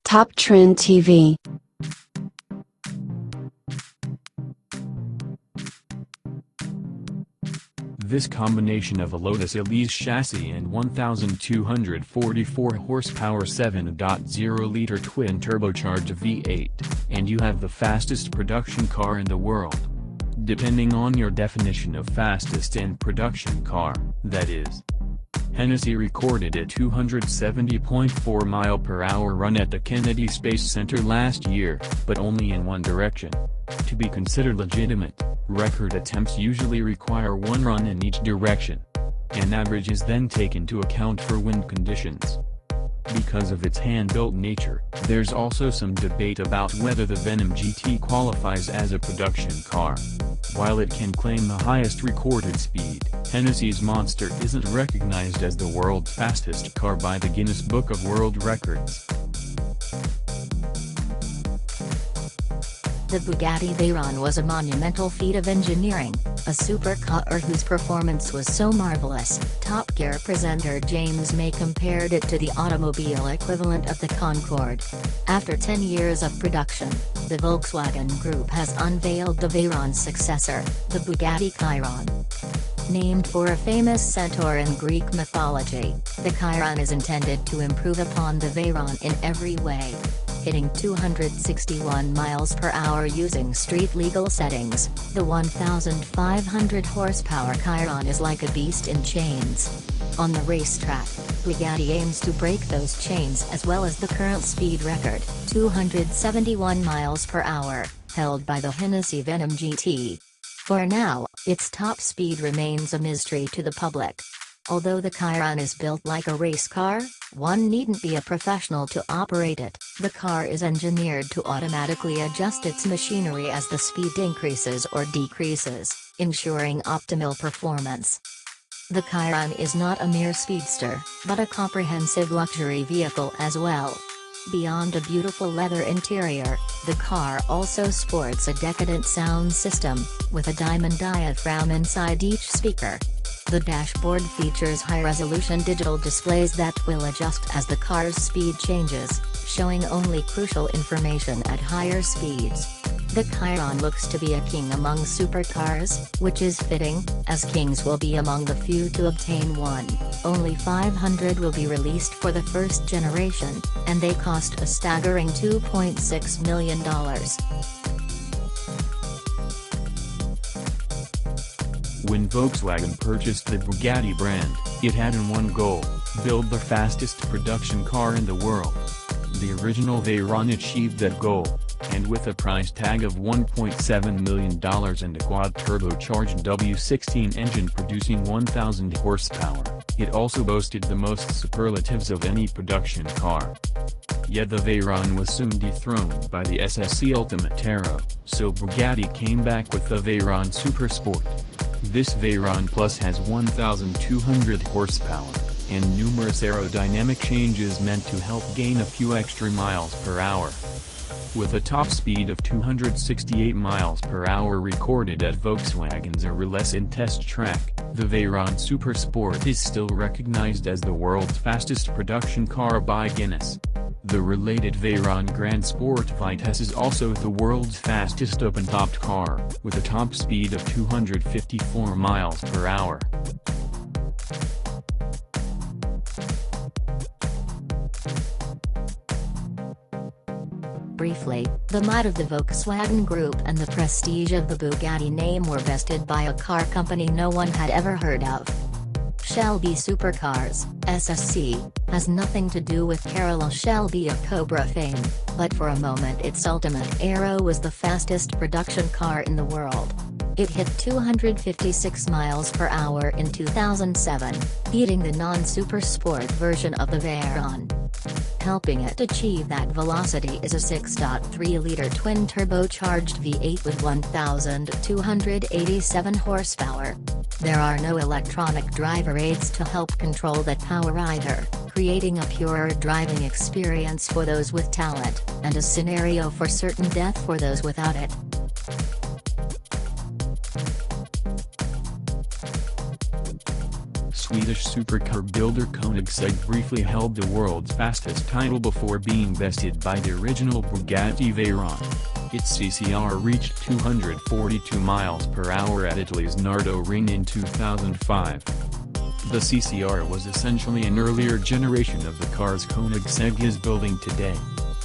Top Trend TV. This combination of a Lotus Elise chassis and 1,244 horsepower 7.0-liter twin-turbocharged V8, and you have the fastest production car in the world. Depending on your definition of fastest in production car, that is. Hennessy recorded a 270.4 mile/hour run at the Kennedy Space Center last year, but only in one direction. To be considered legitimate, record attempts usually require one run in each direction. An average is then taken into account for wind conditions. Because of its hand-built nature, there's also some debate about whether the Venom GT qualifies as a production car. While it can claim the highest recorded speed, Hennessy's Monster isn't recognized as the world's fastest car by the Guinness Book of World Records. The Bugatti Veyron was a monumental feat of engineering, a supercar whose performance was so marvelous, Top Gear presenter James May compared it to the automobile equivalent of the Concorde. After 10 years of production, the Volkswagen Group has unveiled the Veyron's successor, the Bugatti Chiron. Named for a famous centaur in Greek mythology, the Chiron is intended to improve upon the Veyron in every way. Hitting 261 miles/hour using street-legal settings, the 1,500 horsepower Chiron is like a beast in chains. On the racetrack, Bugatti aims to break those chains as well as the current speed record, 271 miles/hour, held by the Hennessy Venom GT. For now, its top speed remains a mystery to the public. Although the Chiron is built like a race car, one needn't be a professional to operate it. The car is engineered to automatically adjust its machinery as the speed increases or decreases, ensuring optimal performance. The Chiron is not a mere speedster, but a comprehensive luxury vehicle as well. Beyond a beautiful leather interior, the car also sports a decadent sound system, with a diamond diaphragm inside each speaker. The dashboard features high-resolution digital displays that will adjust as the car's speed changes, showing only crucial information at higher speeds. The Chiron looks to be a king among supercars, which is fitting, as kings will be among the few to obtain one. Only 500 will be released for the first generation, and they cost a staggering $2.6 million. When Volkswagen purchased the Bugatti brand, it had in one goal: build the fastest production car in the world. The original Veyron achieved that goal, and with a price tag of $1.7 million and a quad-turbocharged W16 engine producing 1,000 horsepower, it also boasted the most superlatives of any production car. Yet the Veyron was soon dethroned by the SSC Ultimate Aero, so Bugatti came back with the Veyron Supersport. This Veyron Plus has 1,200 horsepower, and numerous aerodynamic changes meant to help gain a few extra miles/hour. With a top speed of 268 miles/hour recorded at Volkswagen's Arellesen test track, the Veyron Supersport is still recognized as the world's fastest production car by Guinness. The related Veyron Grand Sport Vitesse is also the world's fastest open-topped car, with a top speed of 254 miles/hour. Briefly, the might of the Volkswagen Group and the prestige of the Bugatti name were bested by a car company no one had ever heard of. Shelby Supercars, SSC, has nothing to do with Carola Shelby of Cobra fame, but for a moment its Ultimate Aero was the fastest production car in the world. It hit 256 miles/hour in 2007, beating the non-supersport version of the Veyron. Helping it achieve that velocity is a 6.3-liter twin-turbocharged V8 with 1,287 horsepower. There are no electronic driver aids to help control that power either, creating a purer driving experience for those with talent, and a scenario for certain death for those without it. Swedish supercar builder Koenigsegg briefly held the world's fastest title before being bested by the original Bugatti Veyron. Its CCR reached 242 miles per hour at Italy's Nardo Ring in 2005. The CCR was essentially an earlier generation of the cars Koenigsegg is building today.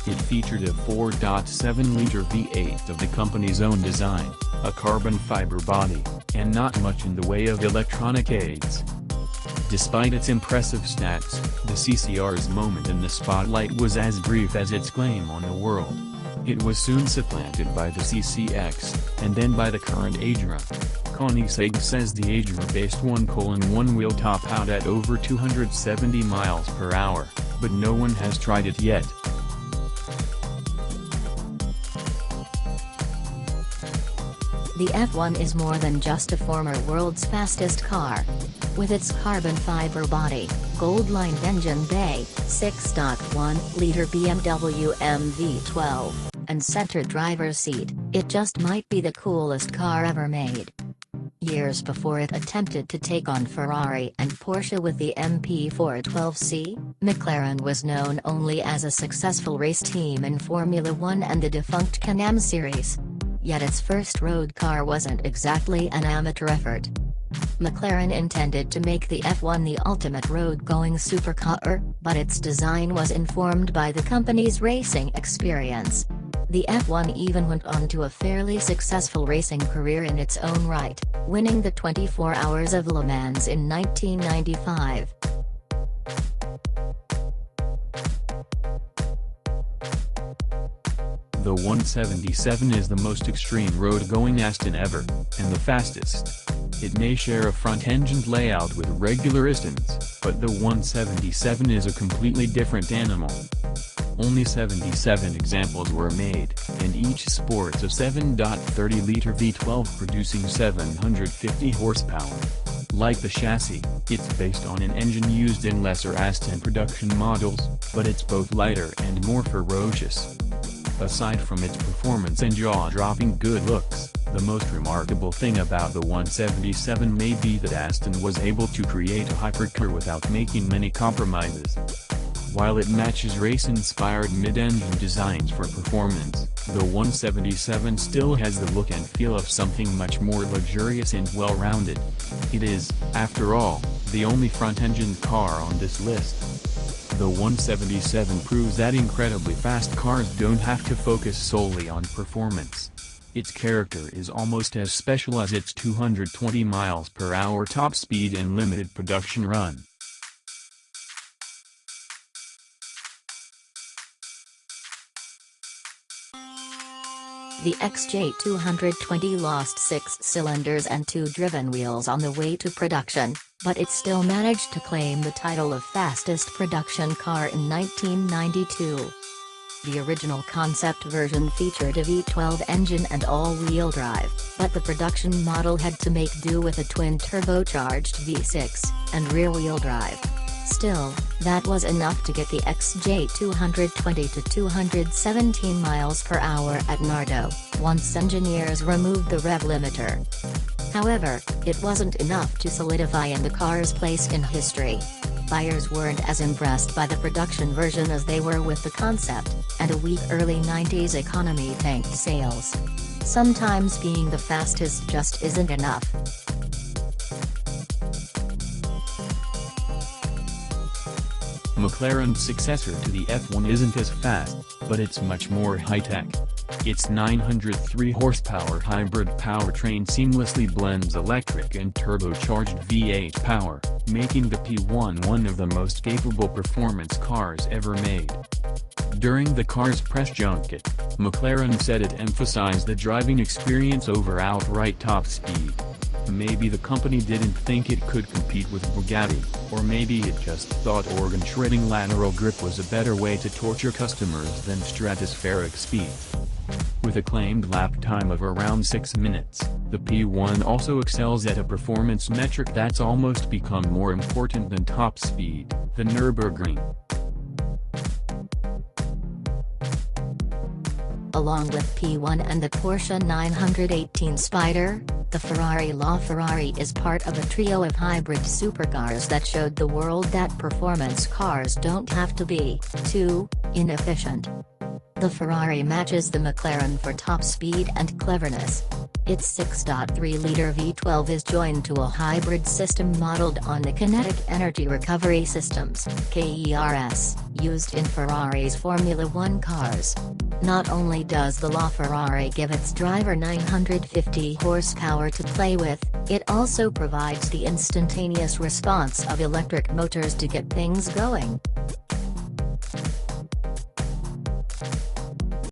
It featured a 4.7-liter V8 of the company's own design, a carbon fiber body, and not much in the way of electronic aids. Despite its impressive stats, the CCR's moment in the spotlight was as brief as its claim on the world. It was soon supplanted by the CCX, and then by the current Agera. Koenigsegg says the Agera-based 1:1 will top out at over 270 miles per hour, but no one has tried it yet. The F1 is more than just a former world's fastest car. With its carbon fiber body, gold-lined engine bay, 6.1-liter BMW M V12, and center driver's seat, it just might be the coolest car ever made. Years before it attempted to take on Ferrari and Porsche with the MP412C, McLaren was known only as a successful race team in Formula One and the defunct Can-Am series. Yet its first road car wasn't exactly an amateur effort. McLaren intended to make the F1 the ultimate road-going supercar, but its design was informed by the company's racing experience. The F1 even went on to a fairly successful racing career in its own right, winning the 24 Hours of Le Mans in 1995. The 177 is the most extreme road-going Aston ever, and the fastest. It may share a front-engined layout with regular Astons, but the 177 is a completely different animal. Only 77 examples were made, and each sports a 7.30-liter V12 producing 750 horsepower. Like the chassis, it's based on an engine used in lesser Aston production models, but it's both lighter and more ferocious. Aside from its performance and jaw-dropping good looks, the most remarkable thing about the 177 may be that Aston was able to create a hypercar without making many compromises. While it matches race-inspired mid-engine designs for performance, the 177 still has the look and feel of something much more luxurious and well-rounded. It is, after all, the only front-engined car on this list. The 177 proves that incredibly fast cars don't have to focus solely on performance. Its character is almost as special as its 220 miles per hour top speed and limited production run. The XJ220 lost 6 cylinders and 2 driven wheels on the way to production, but it still managed to claim the title of fastest production car in 1992. The original concept version featured a V12 engine and all-wheel drive, but the production model had to make do with a twin-turbocharged V6 and rear-wheel drive. Still, that was enough to get the XJ220 to 217 miles per hour at Nardo, once engineers removed the rev limiter. However, it wasn't enough to solidify in the car's place in history. Buyers weren't as impressed by the production version as they were with the concept, and a weak early 90s economy tanked sales. Sometimes being the fastest just isn't enough. McLaren's successor to the F1 isn't as fast, but it's much more high-tech. Its 903 horsepower hybrid powertrain seamlessly blends electric and turbocharged V8 power, making the P1 one of the most capable performance cars ever made. During the car's press junket, McLaren said it emphasized the driving experience over outright top speed. Maybe the company didn't think it could compete with Bugatti, or maybe it just thought organ-shredding lateral grip was a better way to torture customers than stratospheric speed. With a claimed lap time of around 6 minutes, the P1 also excels at a performance metric that's almost become more important than top speed, the Nürburgring. Along with P1 and the Porsche 918 Spyder, The Ferrari LaFerrari is part of a trio of hybrid supercars that showed the world that performance cars don't have to be too inefficient. The Ferrari matches the McLaren for top speed and cleverness. Its 6.3-liter V12 is joined to a hybrid system modeled on the Kinetic Energy Recovery Systems (KERS) used in Ferrari's Formula One cars. Not only does the LaFerrari give its driver 950 horsepower to play with, it also provides the instantaneous response of electric motors to get things going.